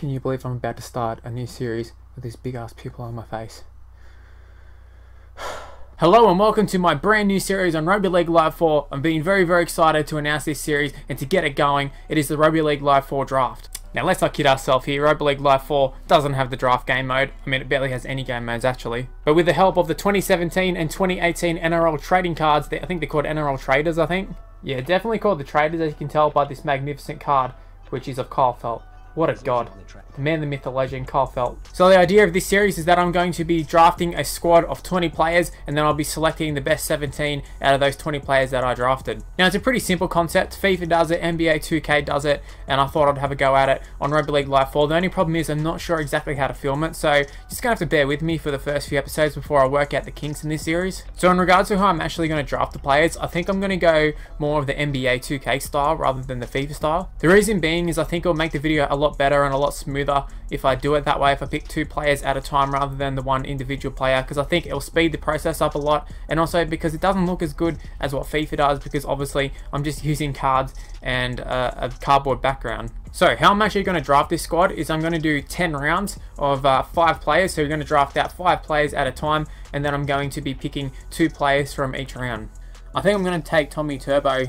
Can you believe I'm about to start a new series with this big ass pupil on my face? Hello and welcome to my brand new series on Rugby League Live 4. I'm being very excited to announce this series and to get it going. It is the Rugby League Live 4 draft. Now let's not kid ourselves here, Rugby League Live 4 doesn't have the draft game mode. I mean, it barely has any game modes actually. But with the help of the 2017 and 2018 NRL trading cards, I think they're called NRL traders, I think. Yeah, definitely called the traders, as you can tell by this magnificent card, which is of Kyle Felt. What a god. The man, the myth, the legend, Kyle Felt. So the idea of this series is that I'm going to be drafting a squad of 20 players and then I'll be selecting the best 17 out of those 20 players that I drafted. Now it's a pretty simple concept. FIFA does it, NBA 2K does it, and I thought I'd have a go at it on Rugby League Live 4. The only problem is I'm not sure exactly how to film it, so you're just going to have to bear with me for the first few episodes before I work out the kinks in this series. So in regards to how I'm actually going to draft the players, I think I'm going to go more of the NBA 2K style rather than the FIFA style. The reason being is I think it'll make the video a lot better and a lot smoother if I do it that way, if I pick 2 players at a time rather than the one individual player, because I think it'll speed the process up a lot, and also because it doesn't look as good as what FIFA does, because obviously I'm just using cards and a cardboard background. So how I'm actually going to draft this squad is I'm going to do 10 rounds of 5 players, so you're going to draft out 5 players at a time, and then I'm going to be picking 2 players from each round. I think I'm going to take Tommy Turbo,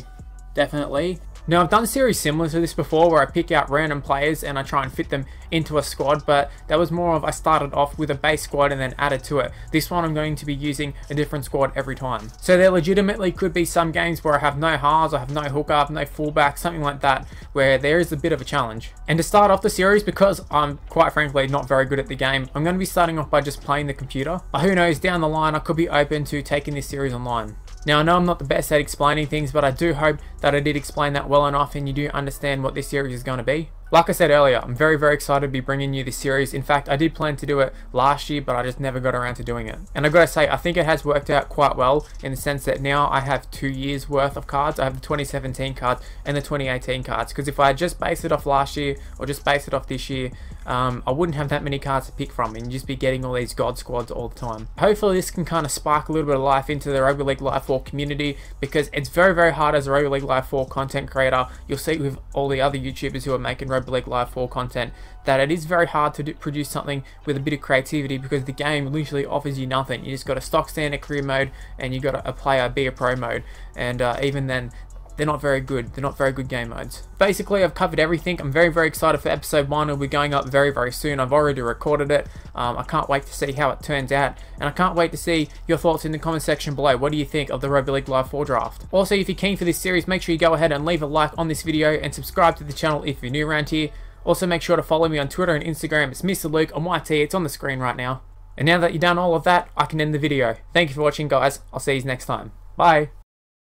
definitely. Now I've done a series similar to this before where I pick out random players and I try and fit them into a squad, but that was more of I started off with a base squad and then added to it. This one I'm going to be using a different squad every time. So there legitimately could be some games where I have no halves, I have no hooker, no fullback, something like that, where there is a bit of a challenge. And to start off the series, because I'm quite frankly not very good at the game, I'm going to be starting off by just playing the computer. But who knows, down the line I could be open to taking this series online. Now I know I'm not the best at explaining things, but I do hope that I did explain that well enough and you do understand what this series is going to be. Like I said earlier, I'm very excited to be bringing you this series. In fact, I did plan to do it last year, but I just never got around to doing it. And I gotta say, I think it has worked out quite well in the sense that now I have 2 years worth of cards. I have the 2017 cards and the 2018 cards, because if I had just based it off last year or just based it off this year, I wouldn't have that many cards to pick from and just be getting all these god squads all the time. Hopefully this can kind of spark a little bit of life into the Rugby League Live 4 community, because it's very hard as a Rugby League Live 4 content creator. You'll see with all the other YouTubers who are making Rugby League Live 4 content that it is very hard to produce something with a bit of creativity, because the game literally offers you nothing. You just got a stock standard career mode and you got a player be a pro mode, and even then they're not very good. They're not very good game modes. Basically, I've covered everything. I'm very excited for episode 1. It'll be going up very soon. I've already recorded it. I can't wait to see how it turns out. And I can't wait to see your thoughts in the comment section below. What do you think of the Rugby League Live 4 draft? Also, if you're keen for this series, make sure you go ahead and leave a like on this video and subscribe to the channel if you're new around here. Also, make sure to follow me on Twitter and Instagram. It's Mr. Luke on YT. It's on the screen right now. And now that you've done all of that, I can end the video. Thank you for watching, guys. I'll see you next time. Bye.